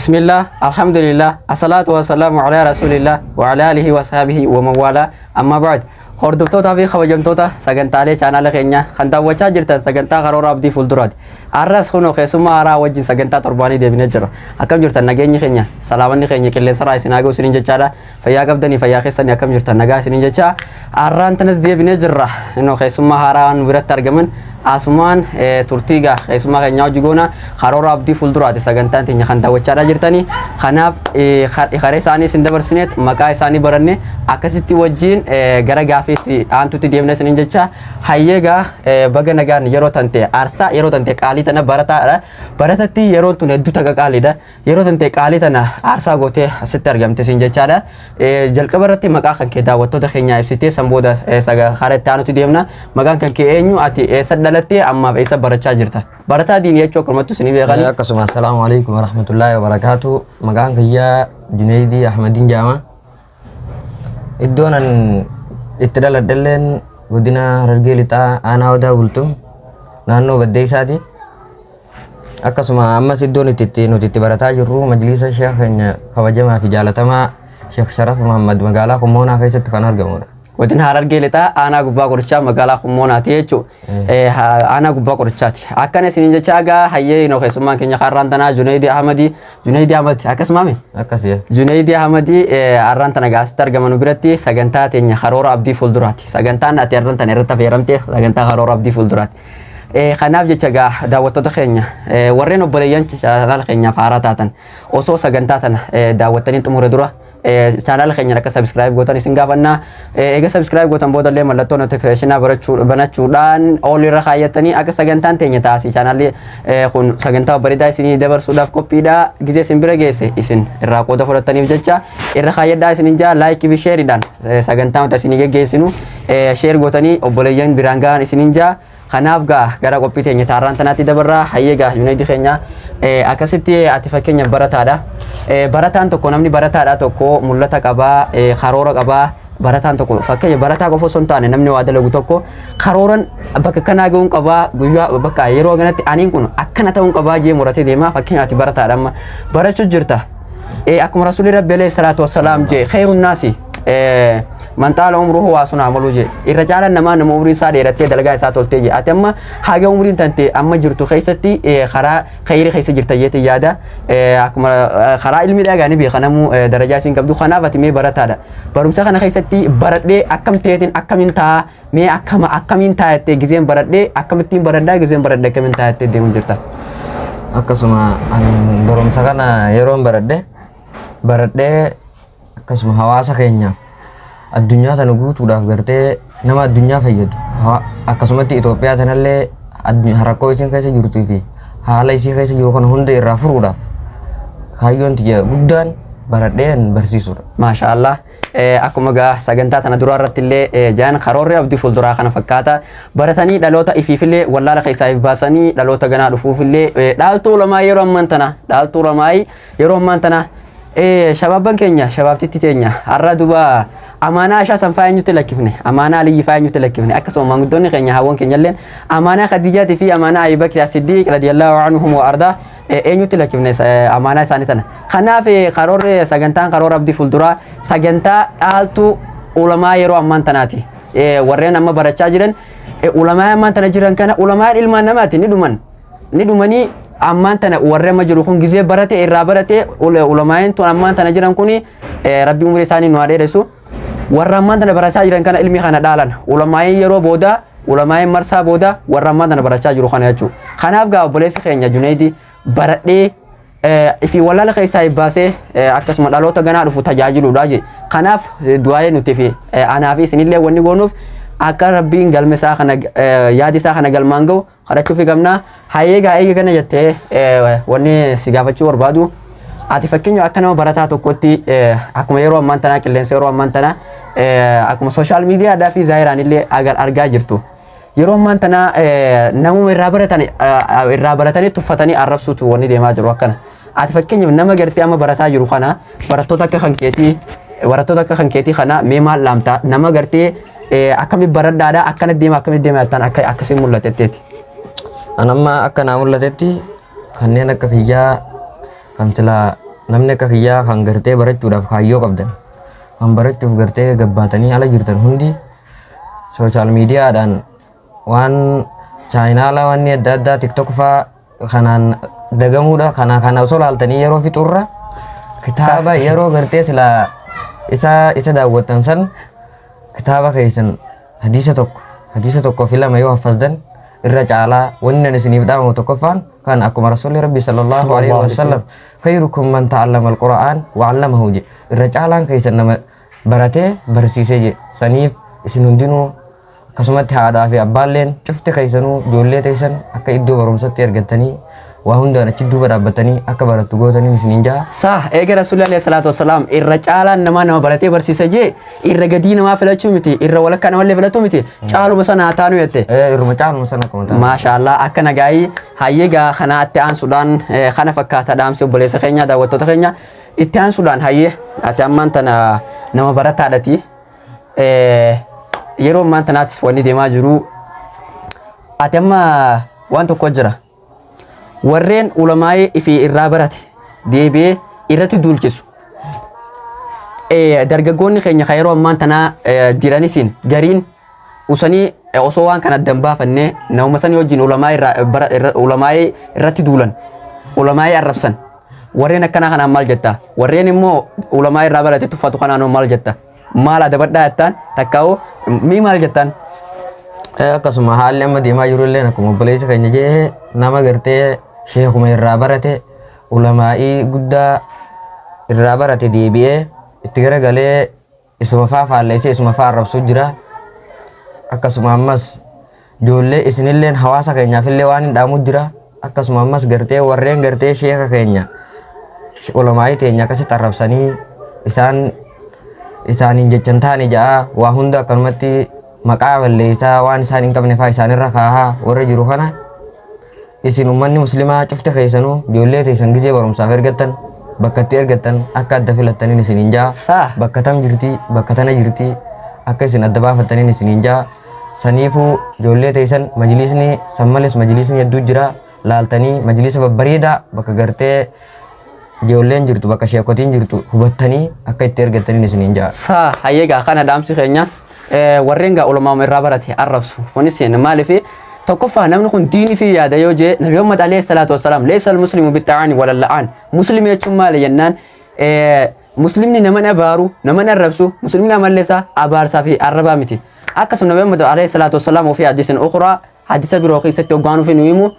Bismillah, alhamdulillah, assalatu wassalamu ala rasulillah wa ala alihi wa sahbihi wa mawala amma ba'd. Hordoftoota fi kabajamtoota sagantaalee chaanaala keenya kan daawwachaa jirtan sagantaa karoora abdii fuulduraati. Arras kunoo keessummaa haaraa wajjin sagantaa torbaanii deebinee jirra. Akkam jirtan nageenyi keenya salaamanni keenya qilleensarraa isin haa ga'u isiniin jechaadha. Fayyaa qabdanii fayyaa keessanii akkam jirtan nagaa isiniin jecha har'aan tanas deebinee jirra. Innoo keessummaa haaraa nu biratti argaman asumaan turtiigaa keessummaa keenya hojii goona karoora abdii fuulduraati sagantaan teenya kan daawwachaadhaa jirtanii. Kanaaf karee isaanii isin dabarsineet maqaa isaanii baranne akkasitti wajjin gara gaaffiitti aantutti deemnee isiniin jecha hayyeegaa baga nagaan yeroo tante aarsaa yeroo tante qaalii tana barataadha. Baratatti yeroon tun hedduu taqa qaaliidha. Yeroo tante qaalii tana aarsaa gootee asitti argamte isin jechaadha. Jalqaba irratti maqaa kan kee daawwattoota keenyaa ibsitee san booda karee itti aanutti deemna. Maqaan kan kee eenyu ati eessa dhalattee ammaaf eessa barachaa jirta? Barataa diinii jechuu akkanumattu isinii beekani. Akkasuma assalaamu alaikum warahmatullahi wabarakaatu. Maqaan kiyyaa Junaydii Ahmadiin Jaama. Iddoon an itti dhaladhalleen godina Harargee Lixaa aanaa Odaa Bultum naannoo Baddeessaati. Akkasuma ammas iddoon nuti itti barataa jirru majlisa sheekh keenya kabajamaa fi jaalatamaa Sheekh Sharaf Muhammad magaalaa Kummoonaa keessatti kan argamudha. Godina Harargee Lixaa aanaa gubbaa qorichaa magaalaa Kummoonaati jechuudha. Aanaa gubbaa qorichaati. Akkana isiniin jecha egaa hayyee inoo keessummaan keenya har'aan tanaa Junaydii Ahmadi akkasumaami. Akkasii. Junaydii Ahmadi har'aan tana asitti argaman biratti sagantaa teenya karoora abdii fuulduraati. Sagantaan ati har'aan tana irratti affeeramte sagantaa karoora abdii fuulduraati. Kanaaf jecha egaa daawwattoota keenya warreen obboleeyyan chaanaala keenyaaf haaraa taatan osoo sagantaa tana daawwattanii xumure dura channel keenya akka subscribe gootan isin gaafanna. Eega subscribe gootan booda illee mallattoo notification banachuudhaan all irra kaayyatanii akka sagantaan teenya taasii channel kun sagantaa bareedaa isinii dabarsuudhaaf qophiidha. Gizee isin bira geesse isin irraa qooda fudhataniif jecha irra kaayyadhaa isin jaa like fi share dhaan sagantaa nuti isinii geggeessinu share gootanii obboleeyyan biraan gahan isin jaa. Kanaaf gara qophii teenya taarraan tanaatti dabarraa hayyeegaa Junaydii keenya akkasitti ati fakkeenya barataadha. Barataan tokko namni barataadha tokko mul'ata qabaa karoora qabaa. Barataan tokko fakkeenya barataa qofa osoo hin taane namni waa dalagu tokko karooran bakka kanaa ga'uun qabaa guyyaa bakka yeroo kanatti aniin kun akkana ta'uun qabaa jee muratee deema. Fakkeenya ati barataadha amma barachuu jirta. Akkuma rasuulli rabbi alayhi salaatu wassalaam jee khayrun naasi man taala umruhu wa suna amalu je irra jaalan nama umriin isaa dheerattee dalagaa isaa toltee je ati amma haga umriin tante amma jirtu keessatti karaa khayri keessa jirta jeeti yaada akkuma karaa ilmi dhagaani beekanamu darajaa isin qabdu. Kanaaf ati mee barataadha. Barumsa kana keessatti baradhee akkam ta'eetiin akkamiin ta'a mee akkamiin taa'attee gizeen baradhee akkamittiin baradhaa gizeen baradhee akkamiin taa'attee deemuun jirta? Akkasuma barumsa kana yeroon baradhee akkasuma hawaasa keenyaaf addunyaa tana guutuudhaaf gartee nama addunyaa fayyadu akkasumatti Itoophiyaa tanallee rakkoo isiin keessa jirtuu fi haala isii keessa jiru kana hunda irraa furuudhaaf kaayyoon tiyya guddaan baradheen barsiisudha. Maashaallah. Akkuma sagantaa tana duraa irratti illee jaan karoorri abdii fuulduraa kana fakkaata. Baratanii dhaloota ifiifillee wallaala keessaa baasanii dhaloota ganaa dhufuufillee dhaaltuu lamaa yeroo ammaan tana shababban keenya shababtitti teenya har'a duba amaanaa ishaa san faayanyutti lakkifne amaanaa aliyyi faayanyutti lakkifne akkasuma maanguddoonni keenya hawwan keenya illee amaanaa Khadijaatii fi amaanaa Abii Bakr As-Siddiq radiyallahu anhum wa arda eenyutti lakkifne amaanaa isaanii tana. Kanaaf karoorri sagantaan karoora abdii fuulduraa sagantaa dhaaltuu ulamaa yeroo ammaan tanaati. Warreen amma barachaa jiran ulamaa ammaan tana jiran kana ulamaa ilmaan namaati ni dhumanii ammaan tana warra amma jiru kun gizee barate irraa barate ulamaa'een tun ammaan tana jiran kuni rabbi umrii isaanii nu dheeressu. Warra ammaan tana barachaa jiran kana ilmi kana dhaalan ulamaa'een yeroo booda ulamaa'een marsaa booda warra ammaan tana barachaa jiru kana jechuudha. Kanaaf obboleessi keenya Junaydii baradhee fi wallaala keessaa baasee akkasuma dhaloota ganaa dhufu tajaajiluudha je. Kanaaf du'aa'ee nuti fi anaa fi isinillee wanni goonuuf akka rabbiin galme isaa kana yaadi isaa kana galmaan ga'u kadhachuu fi qabna. Hayyeegaa eega kana jettee wanni si gaafachuu barbaadu ati fakkeenya akka nama barataa tokkotti akkuma yeroo ammaan tanaa qilleensa yeroo ammaan tanaa akkuma sooshaal miidiyaadhaa fi zaayiraan illee argaa jirtu. Yeroo ammaan tanaa namuma irraa baratanii tuffatanii arrabsuutu wanni deemaa jiru akkana. Ati fakkeenya nama gartee amma barataa jiru kana barattoota akka kan keetii kana mee maal laamta nama gartee akkamitti baradhaadha akkana deema akkamitti deema jettan akkasiin mul'atetteeti. Anamma akka naa mul'atetti kanneen akka kiyyaa kan silaa namni akka kiyyaa kan gartee barachuudhaaf kaayyoo qabdan kan barachuuf gartee gabbaatanii ala jirtan hundi sooshaal miidiyaadhaan waan chaayinaala waan adda addaa tiktok faa kanaan dagamuudha kana osoo laaltanii yeroo fixurra kitaaba yeroo gartee sila isa daawwattan san kitaaba keessan hadiisa tokko fi lama yoo haffazdan irra caalaa wanni ani isiniif dhaamu tokkoffaan kan akkuma rasuulli rabbi sallallahu alaihi wasallam khayrukum man ta'allama alqur'aan wa 'allamahu je irra caalaan keessan nama baratee barsiisee je saniif isin hundinuu akkasumatti haadhaa fi abbaalleen cufti keessanuu ijoollee teessan akka iddoo barumsatti argattanii waa hundaan achi duuba dhaabbatanii akka barattu gootanii isiniin jaa. Sah eega rasuulli alayhi salaatu wassalaam irra caalaan nama baratee barsiisa jee irra gadii namaa filachuu miti irra walakkaa namallee filatu miti caaluma sana haa taanu jette. Irruma caaluma sana akkuma taanu. Maashaallah akka nagaayii hayyeegaa kana itti aansuudhaan kana fakkaata dhaamsi obboleessa keenya daawwattoota keenya itti aansuudhaan hayyee ati ammaan tana nama barataadhati. Yeroo ammaan tanaatis wanni deemaa jiru ati amma waan tokko jira. Warreen ulamaa'ee ifi irraa barate deebi'ee irratti duulchisu. Dargaggoonni keenya kan yeroo ammaan tanaa jiranisiin gariin usanii osoo waan kana addan baafannee nama sanii wajjin ulamaa'ee irratti duulan ulamaa'ee arrabsan. Warreen akkanaa kanaan maal jetta? Warreen immoo ulamaa'ee irraa barate tuffatu kanaan maal jetta? Maal adabadhaa jettaan takkaa'oo mii maal jettaan? Akkasuma haalli amma deemaa jiru illee akkuma obboleessa keenya jee nama gartee sheekuma irraa barate ulamaa'ii guddaa irraa barate deebi'ee itti garagalee isuma faa faalleessee isuma faa arrabsuu jira. Akkasuma ammas ijoollee isinilleen hawaasa keenyaafillee waan hin dhaamu jira. Akkasuma ammas gartee warreen gartee sheeka keenya ulamaa'ii teenya akkasitti arrabsanii isaaniin jechan taane ja'a waa hunda akkanumatti maqaa balleessaa waan isaan hin qabne faa isaanirra kaahaa warra jiru kana isin ummanni muslimaa cufte keessanuu ijoollee teessan gizee barumsaaf ergattan bakka itti ergattan akka adda filattaniin isiniin jaa bakka tam jirti bakka tana jirti akka isin adda baafattaniin isiniin jaa saniifuu ijoollee teessan majlisni sammales majlisni hedduu jira laaltanii majlisa babbareedaa bakka gartee ijoolleen jirtu bakka sheekotiin jirtu hubattanii akka itti ergattaniin isiniin jaa. Hayyeegaa kana dhaamsi keenya warreen gaa ulamaa'uma irraa barate arrabsu kunis maaliif tokkoffaa namni kun diinii fi yaada yoo jee nabi Muhammad alayhi salaatu wassalaam laysa al-muslimu bit-ta'ani wala al-la'an muslimii jechuun maali jennaan muslimni nama abaaru nama arrabsu muslimni amalleessa abaarsaa fi arrabaa miti akkasuma nabi Muhammad alayhi salaatu wassalaam ofii hadiisin ukhraa hadiisa biroo keessatti hoggaanuu fi nuyimu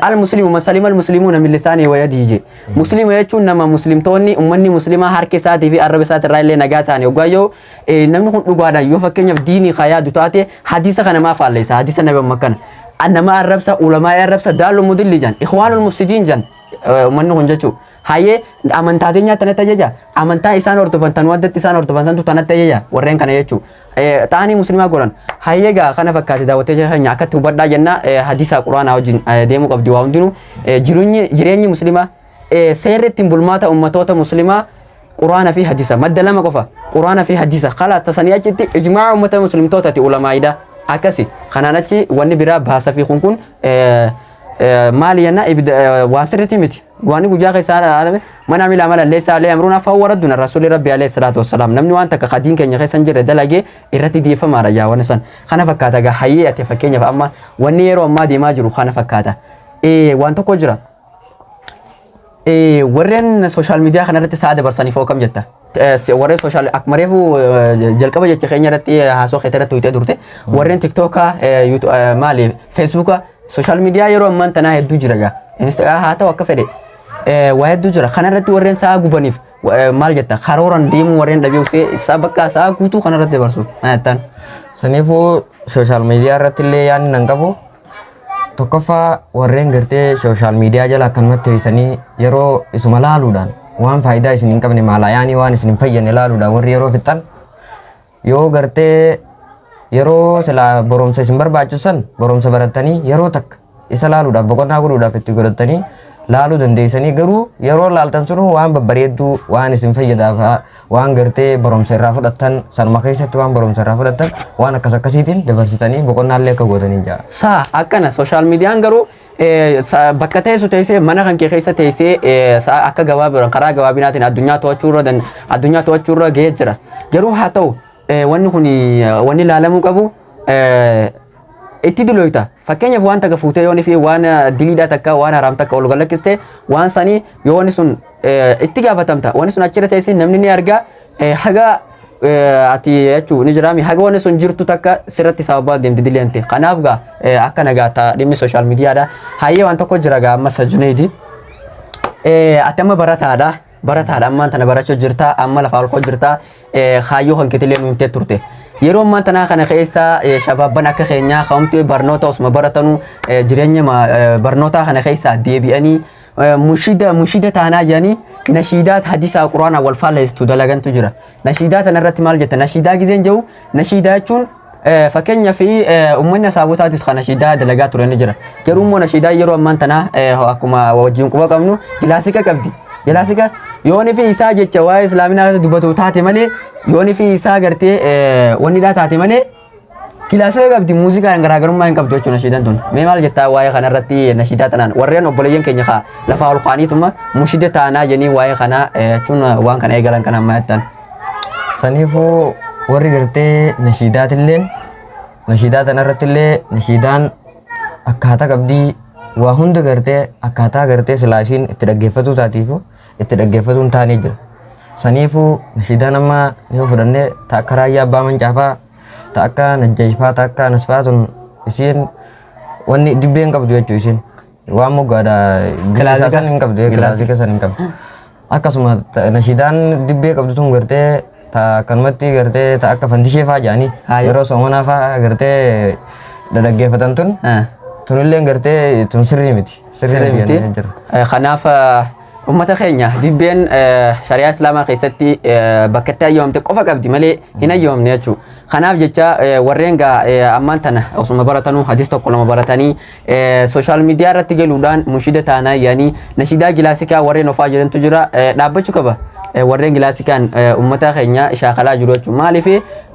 المسلم مسلم المسلمون من لسانه ويده مسلم يجون نما مسلم توني أمني مسلمة حركة ساتي في عرب سات الرأي نجاتاني وقايو نمن خن لقوانا يفكرني في ديني خيا دتاتي حديث خنا ما فعل ليس حديث النبي مكان أنما عرب سا علماء عرب سا دالو مدلل جان إخوان المفسدين جان من هنجتشو هاي amantaatenya tanatti ajaja amantaa isaan hordofan waddatti isaan hordofan tanatti ajaja warreen kana jechuu ta'anii muslimaa godhan hayyeegaa kana fakkaate daawwatee keenya akkatti hubadhaa jenna hadiisa quraanaa wajjin deemuu qabdi waa hundinuu jireenyi muslimaa seerri ittiin bulmaata ummatoota muslimaa quraana fi hadiisa madda lama qofa quraana fi hadiisa kala tasanii achitti ijmaa ummata muslimtootati ulamaa'idha akkasi kanaan achi wanni biraa baasa fi kun maali jenna waan sirriitti miti waan guyyaa keessaa man amila amalan laysa alayhi amruna fahuwa raddun rasuuli rabbi alayhi salaatu wassalaam namni waan takka qadiin keenya keessa hin jirre dalagee irratti dhiyeeffamaadha yaa waan san kana fakkaata gaa hayyee ati fakkeenyaaf amma wanni yeroo ammaa deemaa jiru kana fakkaata waan tokko jira warreen sooshaal miidiyaa kanarratti sa'a dabarsaniif hoo kam jetta warreen sooshaal akkuma reefu jalqaba jecha keenya irratti haasoo keessa irratti hojjetee turte warreen tiktookaa maali feesbuukaa sooshaal miidiyaa yeroo ammaan tanaa hedduu jira gaa haa ta'u akka fedhe waa hedduu jira kanarratti warreen sa'a gubaniif maal jetta karooran deemuu warreen dhabeessee isaa bakka sa'a guutuu kanarratti dabarsu maayattaan. Saniifuu sooshaal miidiyaa irratti illee yaadni nan qabu tokkoffaa warreen gartee sooshaal miidiyaa jala akkanumatti hiisanii yeroo isuma laaluudhaan waan faayidaa isin hin qabne maalayaanii waan isin hin fayyadne laaluudhaan warri yeroo fixan yoo gartee yeroo sila boromsa isin barbaachisan boromsa baratanii yeroo takka isa laaluudhaaf boqonnaa godhuudhaaf itti godhatanii laaluu dandeessanii garuu yeroo laaltan sun waan babbareedduu waan isin fayyadaaf waan gartee boromsa irraa fudhattan sanuma keessatti waan boromsa irraa fudhattan waan akkas akkasiitiin dabarsitanii boqonnaallee akka godhanii jira. Akkana sooshaal miidiyaan garuu bakka teessu teessee mana kan kee keessa teessee akka gabaabaa karaa gabaabinaatiin addunyaa to'achuurra gahee jira. Garuu haa ta'u wanni kun wanni ilaalamuu qabu itti diloyta. Fakkeenyaaf waan takka fuutee yoon fi waan diliidhaa takka waan haraam takka ol galakkiste waan sanii yoo wanni sun itti gaafatamta. Wanni sun achirra teessee namni ni argaa haga ati jechuun ni jiraami haga wanni sun jirtu takka sirratti sababa deemti dileente. Kanaaf gaa akka nagaa dhimmi sooshaal miidiyaadha. Hayyee waan tokko jira gaa amma Junayd ati amma barataadha ammaan tana barachuu jirta amma lafa olkoo jirta kaayyoo kan kitilee nu himtee turte. Yeroo ammaan tanaa kana keessa shabaabban akka keenyaa ka'umti barnoota osuma baratanu jireenya barnootaa kana keessa deebi'anii mushida taanaa jedhanii nashiidaat hadiisaa quraanaa wal faallessu dalagantu jira. Nashiidaa tanarratti maal jetta? Nashiidaa gizeen jiru nashiidaa jechuun fakkeenyaaf uummanni asaabotaatis kan nashiidaa dalagaa ture ni jira. Garuu immoo nashiidaa yeroo ammaan tanaa akkuma wajjin quba qabnu kilaasika qabdi. Kilaasika yooni fi isaa jecha waa'ee islaaminaa dubbatu taate malee yooni fi isaa gartee wannidhaa taate malee kilaasika qabdi muuziqaan garaagarummaa hin qabdu jechuudha nashiidaan tun. Mee maal jettaa waa'ee kanarratti nashiidaa tanaan warreen obboleeyyan keenya kaa lafa ol kaaniituma mushida taanaa jennii waa'ee kanaa jechuun waan kana eegalan kan ammaa jettan. Saniifuu warri gartee nashiidaa tanarrattillee nashiidaan akkaataa qabdii waa hunda gartee akkaataa gartee silaasiin itti dhaggeeffatu taatiifu itti dhaggeeffatuun taanee jira. Saniifuu nashiidaan amma yoo fudhannee ta'a akka raayyaa abbaa mancaafaa ta'a akka najjeefaa ta'a akka nasfaatun isiin wanni dibbeen qabdu jechuu isiin waan moggaadha kilaasika san hin qabdu kilaasika san hin qabdu. Akkasuma nashiidaan dibbee qabdu tun gartee ta'a kanumatti gartee ta'a akka fandishee fa'aa jedhanii yeroo soomanaa fa'aa gartee dhaggeeffatan tun tunillee gartee tun sirrii miti. Sirrii miti. Kanaaf ummata keenya dibbeen shari'aa islaamaa keessatti bakka itti hayyoomte qofa qabdi malee hin hayyoomne jechuudha. Kanaaf jecha warreen ammaan tana osuma baratanuu hadiis tokko lama baratanii sooshaal miidiyaa irratti galuudhaan mushida taanaa yaanii nashiidaa kilaasikaa warreen ofaa jirantu jira dhaabbachuu qaba. Warreen kilaasikaan ummata keenya shaakalaa jiru jechuudha. Maaliif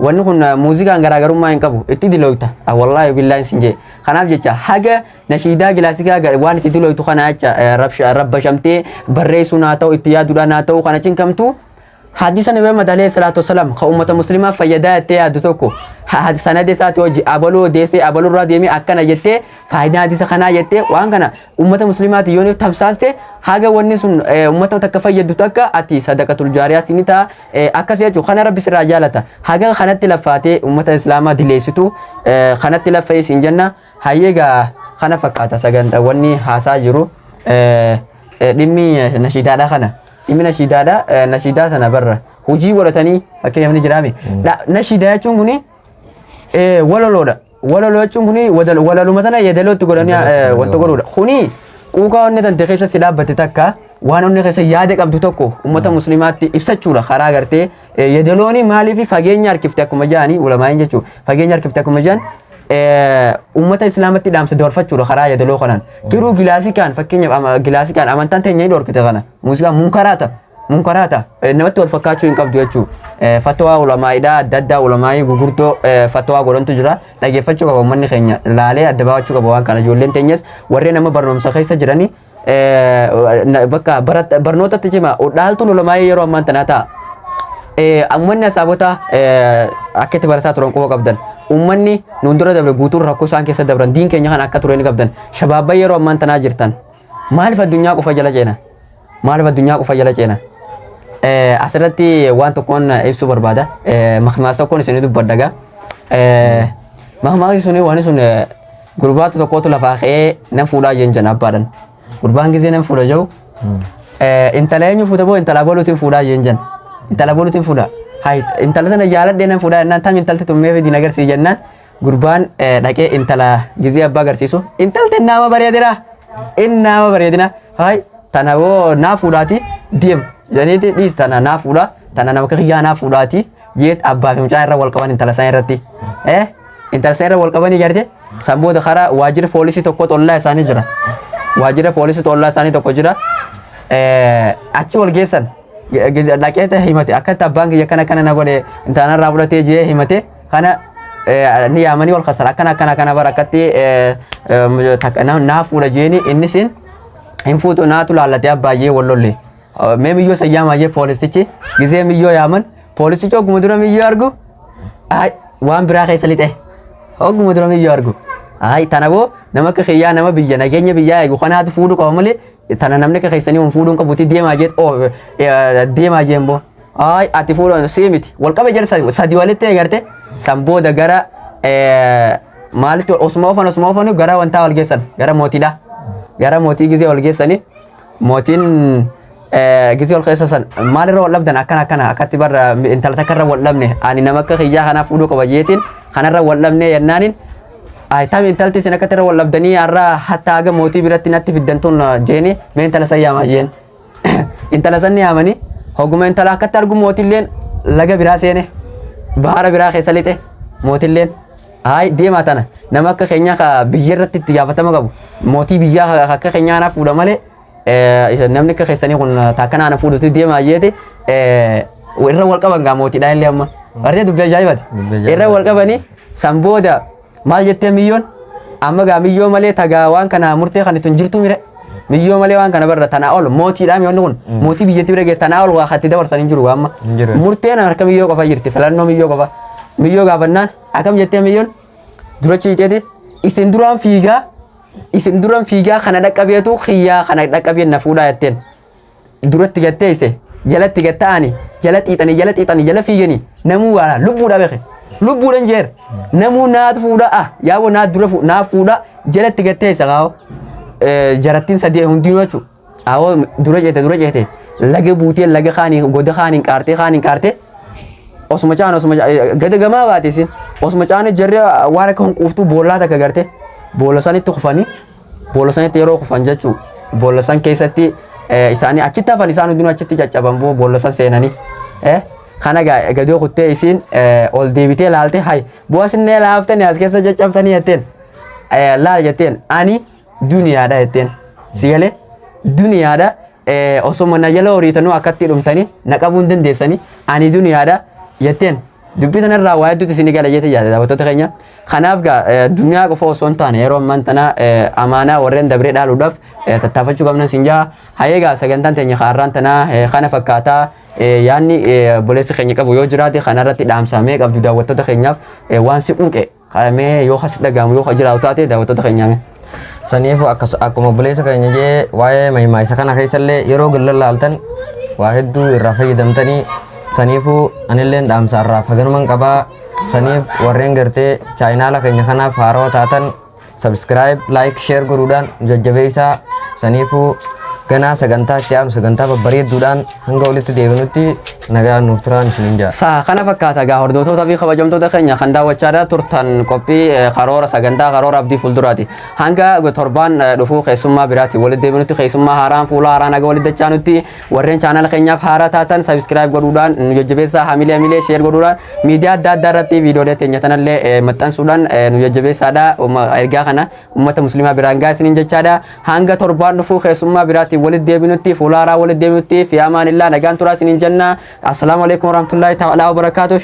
wanni kun muuziqaan garaagarummaa hin qabu itti diloyta. Wallaahi billaahi sin jee. Kanaaf jecha haga nashiidaa kilaasikaa waan itti diloytu kana jecha rabbashamtee barreessuun haa ta'u itti yaaduudhaan haa ta'u kana cinqamtu hadiisa Nabii Muhammad alayhi salaatu wasalaam kan uummata muslimaa fayyadaa jettee yaaddu tokko sanadee isaati hojii abaluu odeessee abaluu irraa deemee akkana jettee faayidaa hadiisa kanaa jettee waan kana uummata muslimaati yoo tamsaaste haga wanni sun uummata takka fayyadu takka ati sadaqatul jaariyaa sini ta'a akkas jechuun kana rabbi sirraa jaalata haga kanatti laffaatee uummata islaamaa dileessitu kanatti laffa'ee siin jenna hayyeegaa kana fakkaata sagantaa wanni haasaa jiru dhimmi nashiidaadha kana. Dhimmi nashiidaadha nashiidaa sana barra hojii godhatanii fakkeenyaaf ni jiraame. Nashiidaa jechuun kuni walaloodha. Walaloo jechuun kuni walaluma tana yeedalootti godhanii wanta godhuudha. Kuni quuqaa onnee tante keessa si dhaabbate takka waan onnee keessa yaada qabdu tokko uummata muslimaatti ibsachuudha karaa gartee yeedalooni maaliif fageenya harkifte akkuma jedhanii ulamaa'in jechuudha. Fageenya harkifte akkuma jedhan ummata islaamatti dhaamsa dabarfachuudha karaa yeedaloo kanaan. Garuu gilaasikaan fakkeenyaaf gilaasikaan amantaan teenya hin dhorkite kana muuziqaan munkaraata namatti wal fakkaachuu hin qabdu jechuudha. Fatwaa ulamaa'idha adda addaa ulamaa'ii gurguddoo fatwaa godhantu jira dhageeffachuu qaba uummanni keenya laalee adda baafachuu qaba waan kana ijoolleen teenyas warreen amma barnoomsa keessa jiranii bakka barnootatti cimaa dhaaltuun ulamaa'ii yeroo ammaan tanaa ta'a. Uummanni asaabota akka itti barataa turan quba qabdan. Uummanni nuun dura dabre guutuun rakkoo isaan keessa dabran diin keenya kan akka ture ni qabdan. Shabaabban yeroo ammaan tanaa jirtan maaliif addunyaa qofa jala ceena? Maaliif addunyaa qofa jala ceena? Asirratti waan tokkoon ibsuu barbaada. Mahmaasa tokkoon isin dubbaddaga. Mahmaasi suni waan sun gurbaatu tokkotu lafaa ka'ee nan fuudhaa jeen abbaadhan. Gurbaan gizee nan fuudha jiru. Intala eenyu fuuta boo intala boluutiin fuudhaa jeen. Intala boluutiin fuudha. Hai intala tana jaaladhee nan fuudhaa jennaan tam intalti tummee fedhiin agarsiis jennaan gurbaan dhaqee intala gizee abbaa agarsiisu intalti nama bareedina nama bareedina hai tana boo naa fuudhaati deem janiiti dhiis tana naa fuudha tana nama kiyyaa naa fuudhaati jeet abbaa fi mucaa irra wal qaban intala san irratti intala san irra wal qabanii garte san booda karaa waajjira poolisii tokko xollaa isaanii jira waajjira poolisii xollaa isaanii tokko jira achi wal geessan dhaqeeta himate akka abbaan kiyya kana na godhe intaanarraa fudhatee jee himate kana ni yaamanii wal khasara kana barakatti naa fuudha jeeni innisin hin fuutu naatu laallatee abbaayee wallolle mee miyyoo sayyaama jee poolisichi gizee miyyoo yaaman poolisichi ogguma dura miyyoo argu ay waan biraa keessa lixe ogguma dura miyyoo argu ay tanaboo nama akka xiyyaa nama biyya nageenya biyyaa eegu kanaatu fuudhu qaba malee tana namni akka keessanii waan fuudhuun qabutti deemaa jeet deemaa jeembo ay ati fuudhu siimiti wal qabe jira sadii walitti eegarte sambooda gara maalitti osuma ofan gara wantaa wal geessan gara mootiidha gara mootii gizee wal geessani mootiin gizee wal keessa san maalirra wal dhabdan akkana akkatti barra intala takkarra wal dhabne ani nama akka xiyyaa kanaaf fuudhuu qaba jeetiin kanarra wal dhabne yennaanin ay tam intalti sin akkatti wal dhabdanii arra hatta aga mootii biratti natti fiddantuun jeeni mee intala sayyaama jeen intala sanni yaamani hoguma intala akkatti argu mootilleen laga biraa seene bahara biraa keessa lixe mootilleen ay deemaa tana nama akka keenya ka biyya irratti itti gaafatama qabu mootii biyyaa akka keenya kanaaf fuudha malee namni akka keessanii kun taakkanaa na fuudhutti deemaa jeete irra wal qaban gaa mootiidha illee amma artee dubbii ajaa'ibaati irra wal qabanii sambooda maal jettee miyyoon amma gaa miyyoo malee tagaa waan kana murtee kan ittiin jirtu mire miyyoo malee waan kana barra tanaa ol mootiidha miyoonni kun mootii biyyatti bira geesse tanaa ol waa katti dabarsan hin jiru amma murteen harka miyyoo qofa jirti filannoo miyyoo qofa miyyoo gaafannaan akkam jettee miyyoon dura ciiteeti isin duraan fiigaa kana dhaqqabeetu xiyyaa kana dhaqqabeen na fuudhaa jetteen duratti gattee ise jalatti gatta'ani jala xiixanii jala fiiganii namuu waala lubbuudha beeke lubbuudhan jeer namuu naatu fuudha yaaboo naatu dura naa fuudha jalatti gattee isa qaao jarattiin sadii hundinuu jechuudha awoo dura ceete laga buutee laga kaanii goda kaaniin qaarte osuma gada gamaa baate sin osuma caane jarri waan akka hunquuftuu boollaa takka garte boolla sanitti kufanii boolla sanitti yeroo kufan jechuu boolla san keessatti isaanii achitti hafan isaan hundinuu achitti caccaban boolla san seenanii kana gadoo kuttee isiin ol deebitee laalte hay bu'aasinnee laaftanii as keessa caccabtanii jetteen laal jetteen ani duniyaadha jetteen sigalee duniyaadha osuma na jala horiitanuu akkatti dhumtanii na qabuu hin dandeessanii ani duniyaadha jetteen dubbii tanarraa waa hedduutu isin gala jeete yaada daawwattoota keenya kanaaf gaa duniyaa qofa osoo hin taane yeroo ammaan tana amaanaa warreen dabree dhaaluudhaaf tattaafachuu qabna sin jaa hayeegaa sagantaan teenya kaarraan tanaa kana fakkaataa yaanni boleessi keenya qabu yoo jiraate kanarratti dhaamsamee qabdu daawwattoota keenyaaf waan si quuqe qaamee yoo kas dhagahamu yoo jiraatu taate daawwattoota keenyaaf. Saniifu akkuma boleessa keenya jee waa'ee mahimaa isa kana keessallee yeroo galla laaltan waa hedduu irraa fayyadamtanii saniifu anilleen dhaamsa irraa faganuman qabaa saniif warreen gartee chaayinaala keenya kanaaf haarawaa taatan subscribe like share godhuudhaan jajjabeessaa saniifu ganaa sagantaa itti aanu sagantaa babbareedduudhaan hanga walitti deebinutti nagaa nuuf turaan isiniin jaa. Saa kana fakkaata gaa hordoftoota fi kabajamtoota keenya kan daawwachaa turtan qophii karoora sagantaa karoora abdii fuulduraati. Hanga torbaan dhufuu keessummaa biraati walitti deebinutti keessummaa haaraan fuula haaraan nagaa walitti dachaanutti warreen chaanala keenyaaf haaraa taatan subscribe godhuudhaan nu jajjabeessaa hamilee share godhuudhaan miidiyaa adda addaa irratti viidiyoolee teenya tanallee maxxansuudhaan nu jajjabeessaadha ergaa kana uummata musliimaa biraan gaa isiniin jechaadha. Hanga torbaan dhufuu keessummaa biraati walitti deebinutti fuula haaraa walitti deebinutti fi amaanillaa nagaan turaa isiniin jenna. Assalamu alaikum warahmatullahi ta'ala wabarakatuh.